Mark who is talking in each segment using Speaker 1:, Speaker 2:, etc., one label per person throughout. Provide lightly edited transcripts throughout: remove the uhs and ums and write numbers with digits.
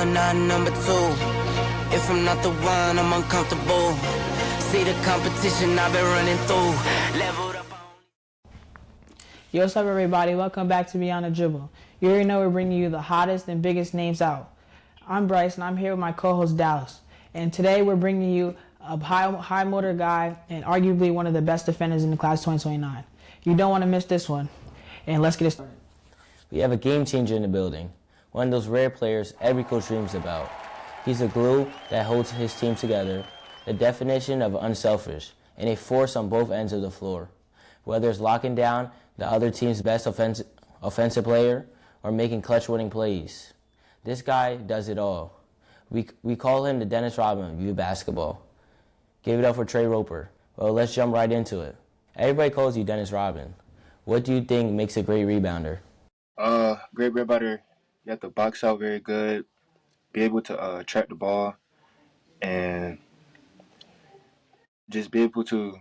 Speaker 1: one, not number two. If I'm not the one, I'm uncomfortable. See the competition I've been running through. Leveled up.
Speaker 2: Yo, what's up, everybody? Welcome back to Beyond the Dribble. You already know we're bringing you the hottest and biggest names out. I'm Bryce, and I'm here with my co-host Dallas. And today we're bringing you a high motor guy and arguably one of the best defenders in the class 2029. You don't want to miss this one. And let's get it started.
Speaker 3: We have a game changer in the building. One of those rare players every coach dreams about. He's the glue that holds his team together, the definition of unselfish, and a force on both ends of the floor. Whether it's locking down the other team's best offensive player or making clutch winning plays. This guy does it all. We call him the Dennis Rodman of youth basketball. Give it up for Trey Roper. Well, let's jump right into it. Everybody calls you Dennis Rodman. What do you think makes a great rebounder?
Speaker 4: Great rebounder. You have to box out very good, be able to track the ball, and just be able to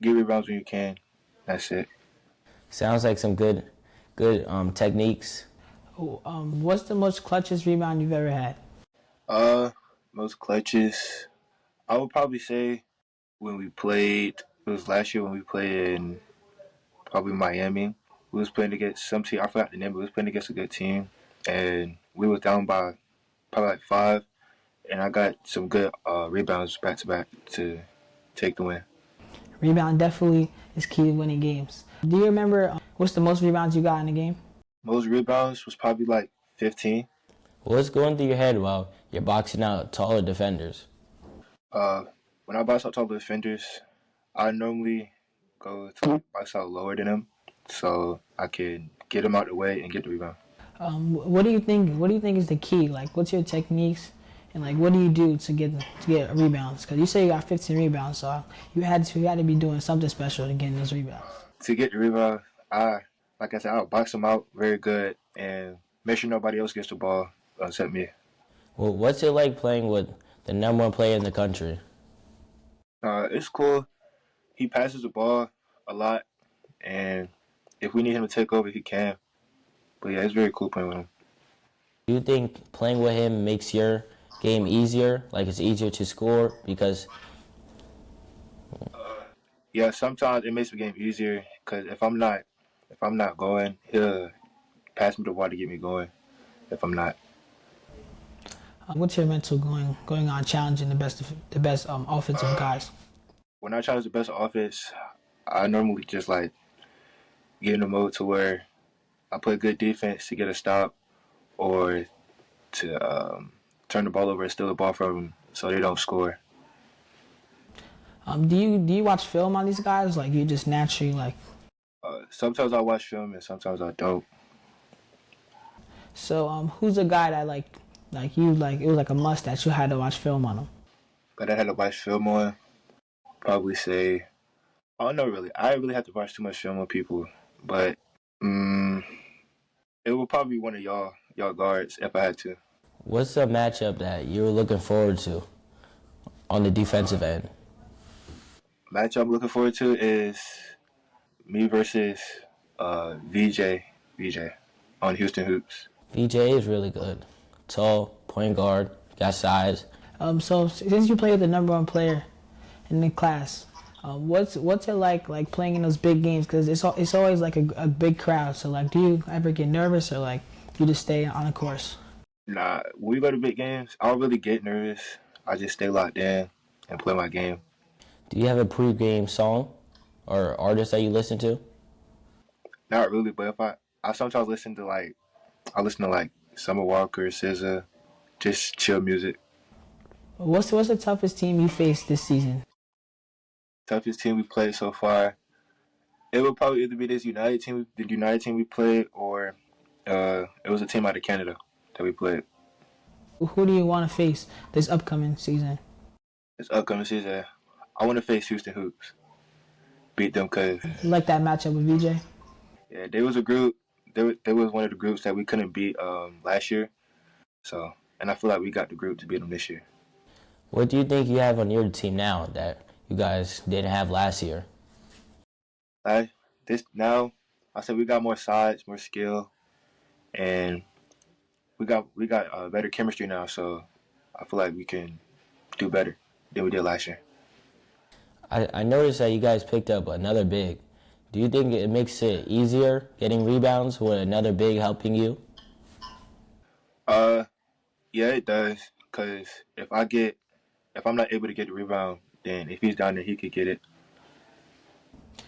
Speaker 4: get rebounds when you can. That's it.
Speaker 3: Sounds like some good techniques.
Speaker 2: What's the most clutchest rebound you've ever had?
Speaker 4: Most clutches, I would probably say when we played, it was last year when we played in probably Miami. We was playing against some team, I forgot the name, but we was playing against a good team. And we was down by probably like 5. And I got some good rebounds back-to-back to take the win.
Speaker 2: Rebound definitely is key to winning games. Do you remember what's the most rebounds you got in a game?
Speaker 4: Most rebounds was probably like 15.
Speaker 3: What's going through your head while you're boxing out taller defenders?
Speaker 4: When I box out taller defenders, I normally go to box out lower than them so I can get them out the way and get the rebound.
Speaker 2: What do you think is the key? Like, what's your techniques, and like, what do you do to get rebounds? Because you say you got 15 rebounds, so you had to be doing something special to get those rebounds.
Speaker 4: To get the rebound, I'll box them out very good and make sure nobody else gets the ball except me.
Speaker 3: Well, what's it like playing with the number one player in the country?
Speaker 4: It's cool. He passes the ball a lot, and if we need him to take over, he can. But yeah, it's very cool playing with him.
Speaker 3: Do you think playing with him makes your game easier? Like it's easier to score because?
Speaker 4: Yeah, sometimes it makes the game easier because if I'm not going, he'll pass me the ball to get me going. If I'm not.
Speaker 2: What's your mental going on challenging the best offensive guys?
Speaker 4: When I challenge the best offense, I normally just like get in the mode to where I play good defense to get a stop or to turn the ball over and steal the ball from them so they don't score.
Speaker 2: Do you watch film on these guys? Like you just naturally like?
Speaker 4: Sometimes I watch film and sometimes I don't.
Speaker 2: So who's a guy that like you like it was like a must that you had to watch film on him?
Speaker 4: But I had to watch film on. Probably say, I don't know really. I really have to watch too much film on people, but it will probably be one of y'all guards if I had to.
Speaker 3: What's the matchup that you're looking forward to on the defensive end?
Speaker 4: Matchup I'm looking forward to is me versus VJ on Houston Hoops.
Speaker 3: VJ is really good. Tall, point guard, got size.
Speaker 2: So since you play with the number one player in the class, what's it like playing in those big games? Because it's always like a big crowd. So like, do you ever get nervous or like you just stay on the course?
Speaker 4: Nah, when we go to big games, I don't really get nervous. I just stay locked in and play my game.
Speaker 3: Do you have a pregame song or artist that you listen to?
Speaker 4: Not really, but if I sometimes listen to like Summer Walker, SZA, just chill music.
Speaker 2: What's the toughest team you faced this season?
Speaker 4: Toughest team we played so far. It would probably either be the United team we played, or it was a team out of Canada that we played.
Speaker 2: Who do you want to face this upcoming season?
Speaker 4: I want to face Houston Hoops. Beat them because...
Speaker 2: You like that matchup with VJ?
Speaker 4: Yeah, they was a group. They was one of the groups that we couldn't beat last year. So, and I feel like we got the group to beat them this year.
Speaker 3: What do you think you have on your team now that you guys didn't have last year?
Speaker 4: Now, I said we got more size, more skill, and we got better chemistry now, so I feel like we can do better than we did last year.
Speaker 3: I noticed that you guys picked up another big. Do you think it makes it easier getting rebounds with another big helping you?
Speaker 4: Uh, yeah, it does. Cause if I'm not able to get the rebound, then if he's down there, he could get it.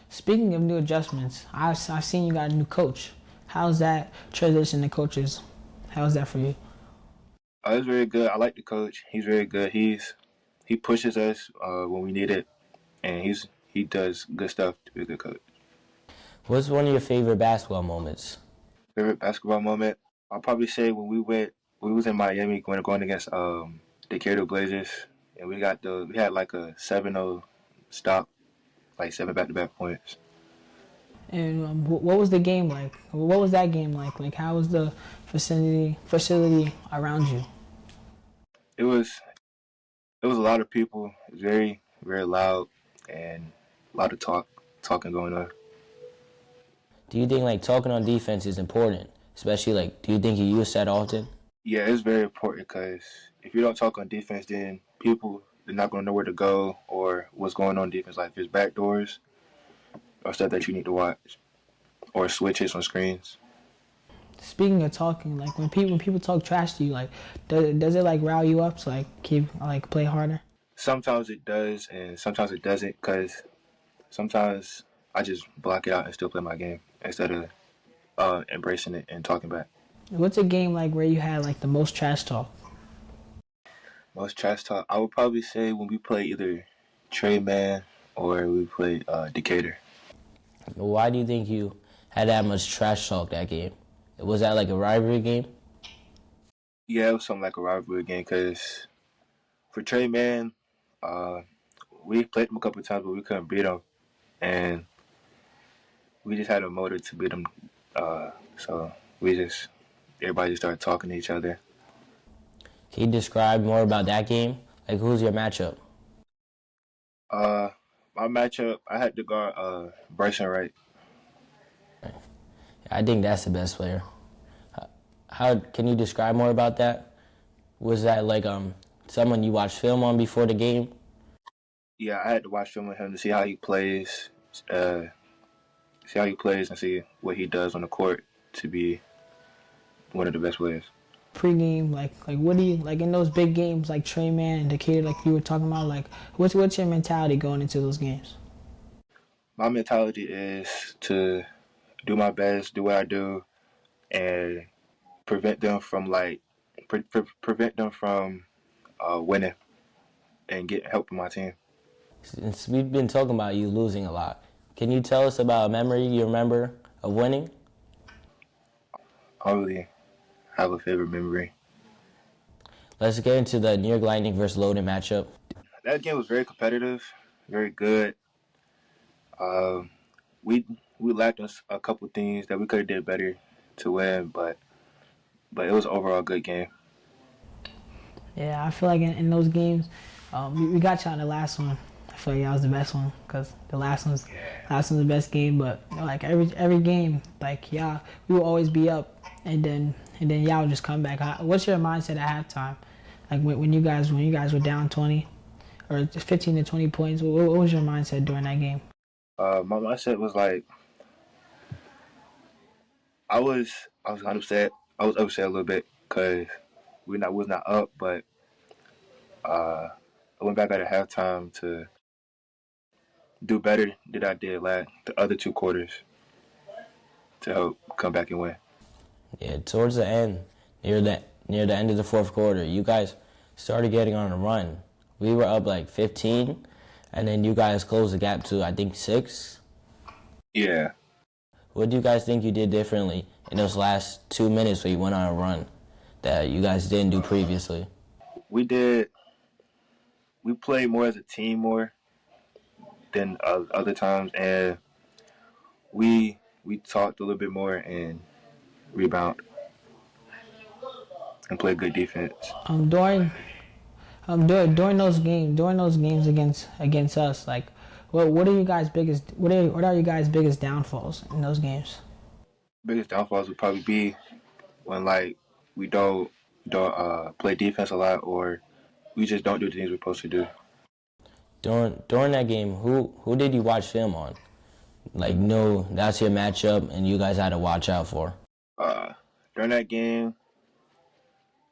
Speaker 2: Speaking of new adjustments, I've seen you got a new coach. How's that transition to coaches? How's that for you?
Speaker 4: It's very good. I like the coach. He's very good. He pushes us when we need it, and he does good stuff to be a good coach.
Speaker 3: What's one of your favorite basketball moments?
Speaker 4: Favorite basketball moment? I'll probably say when we was in Miami going against Decatur Blazers, and we had like a 7-0 stop, like 7 back-to-back points.
Speaker 2: And what was the game like? What was that game like? Like how was the facility around you?
Speaker 4: It was a lot of people. It was very very loud and a lot of talking going on.
Speaker 3: Do you think like talking on defense is important? Especially like, do you think you use that often?
Speaker 4: Yeah, it's very important because if you don't talk on defense, then people they're not going to know where to go or what's going on defense. Like if it's back doors or stuff that you need to watch or switches on screens.
Speaker 2: Speaking of talking, like when people talk trash to you, like does it like rile you up to like keep like play harder?
Speaker 4: Sometimes it does, and sometimes it doesn't. Because sometimes I just block it out and still play my game instead of embracing it and talking back.
Speaker 2: What's a game like where you had like the most trash talk?
Speaker 4: Most trash talk, I would probably say when we play either Trey Man or we play Decatur.
Speaker 3: Why do you think you had that much trash talk that game? Was that like a rivalry game?
Speaker 4: Yeah, it was something like a rivalry game because for Trey Man, uh, we played him a couple of times, but we couldn't beat him, and we just had a motive to beat him. So everybody just started talking to each other.
Speaker 3: Can you describe more about that game? Like, who's your matchup?
Speaker 4: My matchup, I had to guard Bryce and Wright.
Speaker 3: I think that's the best player. How can you describe more about that? Was that like someone you watched film on before the game?
Speaker 4: Yeah, I had to watch film with him to see how he plays, and see what he does on the court to be one of the best players.
Speaker 2: Pregame, like what do you like in those big games like Trey Man and Decatur, like you were talking about, like what's your mentality going into those games?
Speaker 4: My mentality is to do my best, do what I do, and prevent them from winning and get help from my team.
Speaker 3: Since we've been talking about you losing a lot, can you tell us about a memory you remember of winning?
Speaker 4: I don't really have a favorite memory.
Speaker 3: Let's get into the New York Lightning versus Loaded matchup.
Speaker 4: That game was very competitive, very good. We lacked a couple things that we could have did better to win, but it was overall a good game.
Speaker 2: Yeah, I feel like in those games, we got you on the last one. I feel like that was the best one because the last one's the best game. But you know, like every game, like yeah, we will always be up, and then y'all would just come back. What's your mindset at halftime? Like when you guys were down 20 or 15 to 20 points, what was your mindset during that game?
Speaker 4: My mindset was like I was upset. I was upset a little bit because was not up, but I went back at halftime to do better than I did the other 2 quarters to help come back and win.
Speaker 3: Yeah, towards the end, near the end of the fourth quarter, you guys started getting on a run. We were up like 15, and then you guys closed the gap to I think 6.
Speaker 4: Yeah.
Speaker 3: What do you guys think you did differently in those last 2 minutes where you went on a run that you guys didn't do previously?
Speaker 4: We played more as a team more than other times, and we talked a little bit more and rebound and play good defense.
Speaker 2: During those games against us, like what are you guys' biggest downfalls in those games?
Speaker 4: Biggest downfalls would probably be when like we don't play defense a lot, or we just don't do the things we're supposed to do.
Speaker 3: During that game, who did you watch film on? Like, no, that's your matchup, and you guys had to watch out for.
Speaker 4: During that game,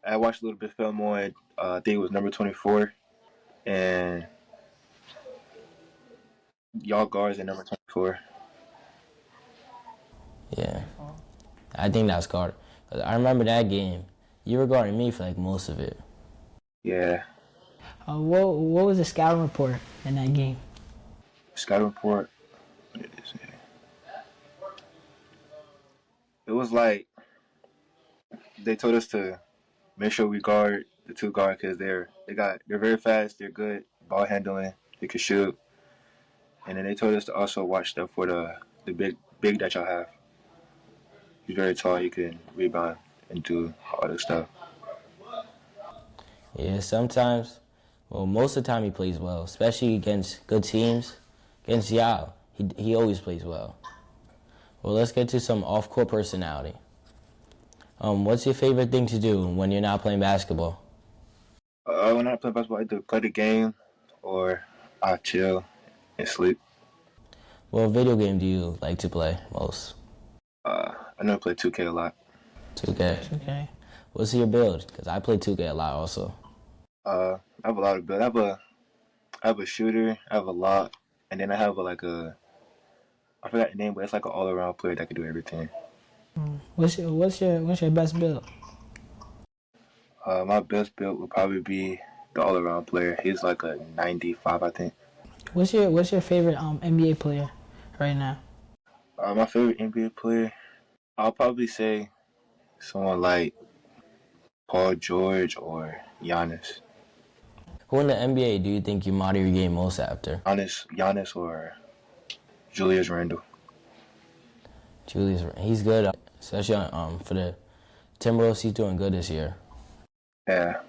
Speaker 4: I watched a little bit of film on. I think it was number 24, and y'all guards at number 24.
Speaker 3: Yeah, I think that's guard. I remember that game. You were guarding me for like most of it.
Speaker 4: Yeah.
Speaker 2: What was the scouting report in that game?
Speaker 4: Scouting report. It was like they told us to make sure we guard the two guards because they're very fast, they're good ball handling, they can shoot, and then they told us to also watch stuff for the big that y'all have. He's very tall, he can rebound and do all this stuff.
Speaker 3: Yeah, sometimes, well, most of the time he plays well, especially against good teams. Against Yao, he always plays well. Well, let's get to some off-court personality. What's your favorite thing to do when you're not playing basketball?
Speaker 4: When I play basketball, I either play the game or I chill and sleep.
Speaker 3: What video game do you like to play most?
Speaker 4: I know I play 2K a lot.
Speaker 3: 2K.
Speaker 2: Okay.
Speaker 3: What's your build? Because I play 2K a lot also.
Speaker 4: I have a lot of builds. I have a shooter, I have a lock, and then I have I forgot the name, but it's like an all-around player that can do everything.
Speaker 2: What's your best build?
Speaker 4: My best build would probably be the all-around player. He's like a 95, I think.
Speaker 2: What's your favorite NBA player right now?
Speaker 4: My favorite NBA player, I'll probably say someone like Paul George or Giannis.
Speaker 3: Who in the NBA do you think you model your game most after?
Speaker 4: Giannis or Julius Randle.
Speaker 3: Julius, he's good, especially for the Timberwolves. He's doing good this year.
Speaker 4: Yeah.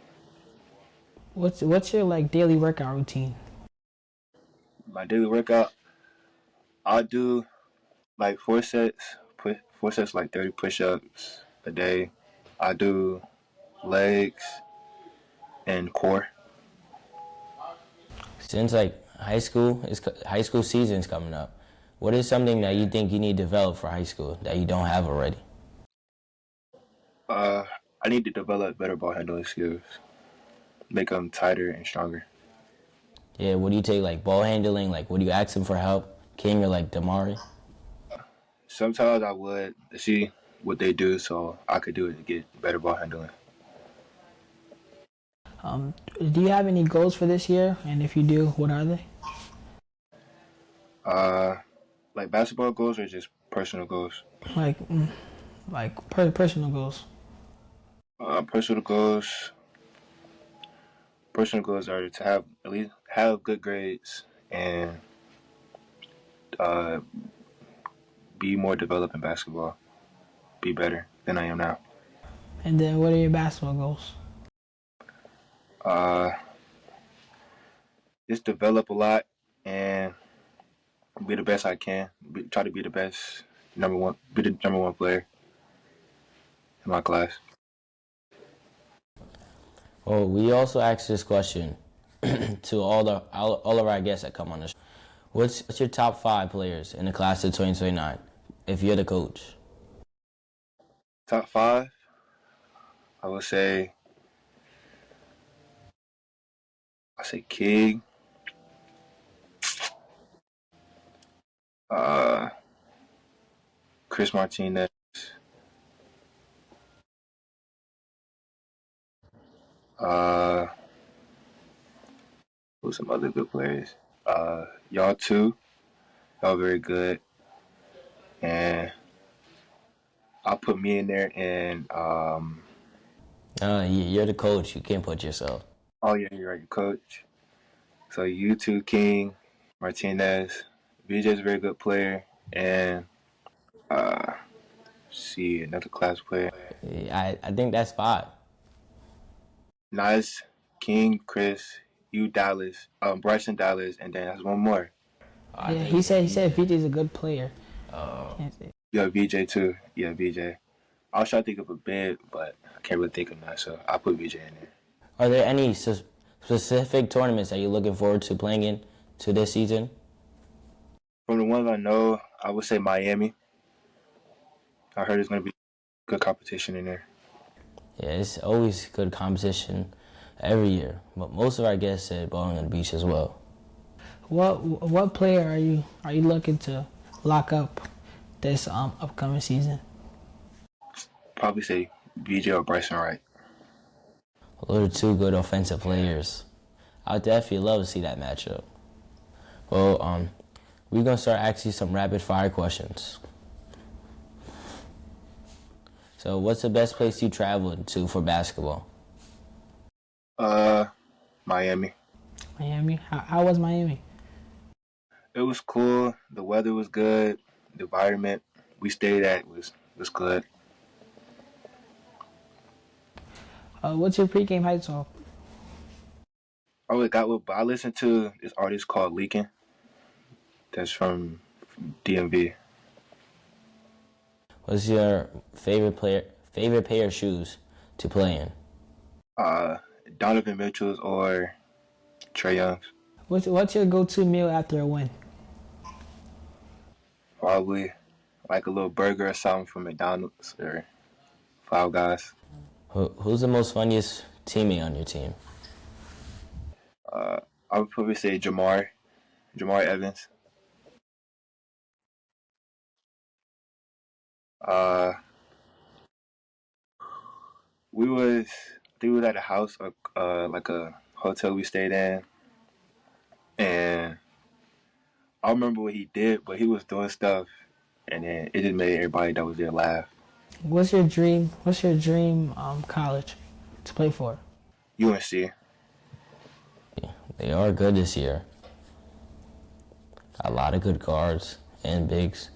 Speaker 2: What's your like daily workout routine?
Speaker 4: My daily workout, I'll do like 4 sets, like 30 push-ups a day. I do legs and core.
Speaker 3: Since like high school season's coming up, what is something that you think you need to develop for high school that you don't have already?
Speaker 4: I need to develop better ball handling skills, make them tighter and stronger.
Speaker 3: Yeah, what do you take, like ball handling? Like, what do you ask him for help? King or like Damari?
Speaker 4: Sometimes I would see what they do so I could do it to get better ball handling.
Speaker 2: Do you have any goals for this year? And if you do, what are they?
Speaker 4: Like basketball goals or just personal goals?
Speaker 2: Personal goals.
Speaker 4: Personal goals are to have at least have good grades and be more developed in basketball, be better than I am now.
Speaker 2: And then what are your basketball goals?
Speaker 4: Just develop a lot and be the best I can. Try to be the best be the number one player in my class.
Speaker 3: Well, we also asked this question to all of our guests that come on the show. What's your top 5 players in the class of 2029 if you're the coach?
Speaker 4: Top 5, I would say King, Chris Martinez, who's some other good players? Y'all too. Y'all very good. And I'll put me in there and
Speaker 3: You're the coach. You can't put yourself.
Speaker 4: oh yeah, you're right, coach. So you two, King, Martinez, VJ's a very good player, and see another class player.
Speaker 3: I think that's 5.
Speaker 4: Nice, King, Chris, you, Dallas, Bryce and Dallas, and then there's one more.
Speaker 2: Yeah, he said VJ's a good player.
Speaker 3: Oh.
Speaker 4: Yeah, VJ too. Yeah, VJ. I was trying to think of a bid, but I can't really think of none, so I'll put BJ in there.
Speaker 3: Are there any specific tournaments that you're looking forward to playing in to this season?
Speaker 4: From the ones I know, I would say Miami. I heard it's going to be good competition in there.
Speaker 3: Yeah, it's always good competition every year, but most of our guests said Bowling on the Beach as well.
Speaker 2: What player are you looking to lock up this upcoming season?
Speaker 4: Probably say BJ or Bryce and Wright.
Speaker 3: Those are two good offensive players. I would definitely love to see that matchup. Well, we're gonna start asking some rapid fire questions. So, what's the best place you traveled to for basketball?
Speaker 4: Miami.
Speaker 2: Miami. How was Miami?
Speaker 4: It was cool. The weather was good. The environment we stayed at was good.
Speaker 2: What's your pregame hype song?
Speaker 4: I really got what, but I listened to this artist called Leakin'. That's from DMV.
Speaker 3: What's your favorite pair of shoes to play in?
Speaker 4: Donovan Mitchell's or Trey Young's.
Speaker 2: What's your go-to meal after a win?
Speaker 4: Probably like a little burger or something from McDonald's or Five Guys.
Speaker 3: Who's the most funniest teammate on your team?
Speaker 4: I would probably say Jamar Evans. We was at a house, like a hotel we stayed in, and I don't remember what he did, but he was doing stuff, and then it just made everybody that was there laugh.
Speaker 2: What's your dream college to play for?
Speaker 4: UNC.
Speaker 3: They are good this year. A lot of good guards and bigs.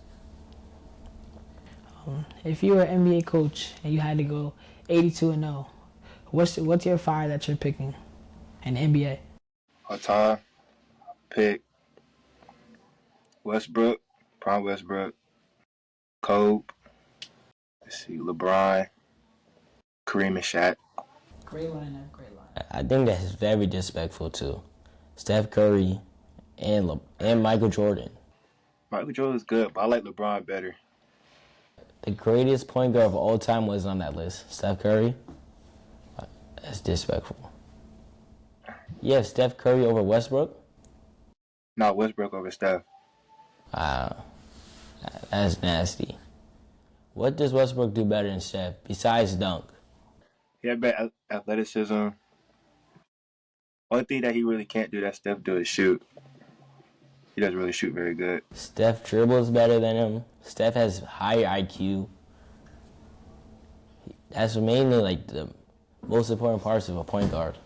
Speaker 2: If you were an NBA coach and you had to go 82-0, what's your fire that you're picking in the NBA?
Speaker 4: All time, pick Westbrook, Prime Westbrook, Kobe. Let's see, LeBron, Kareem, and Shaq.
Speaker 2: Great lineup.
Speaker 3: I think that's very disrespectful too. Steph Curry and Michael Jordan.
Speaker 4: Michael Jordan's good, but I like LeBron better.
Speaker 3: The greatest point guard of all time was on that list. Steph Curry. That's disrespectful. You have Steph Curry over Westbrook?
Speaker 4: No, Westbrook over Steph.
Speaker 3: Wow. That's nasty. What does Westbrook do better than Steph besides dunk?
Speaker 4: He had better athleticism. Only thing that he really can't do that Steph do is shoot. He doesn't really shoot very good.
Speaker 3: Steph dribbles better than him. Steph has higher IQ. That's mainly like the most important parts of a point guard.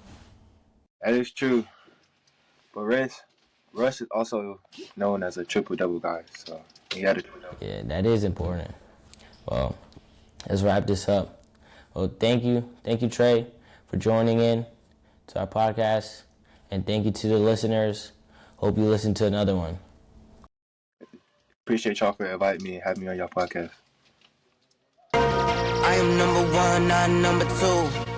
Speaker 4: That is true. But Russ is also known as a triple-double guy, so he had a triple-double.
Speaker 3: Yeah, that is important. Well, let's wrap this up. Well, thank you, Trey, for joining in to our podcast, and thank you to the listeners. Hope you listen to another one.
Speaker 4: Appreciate y'all for inviting me and having me on your podcast.
Speaker 1: I am number one, not number two.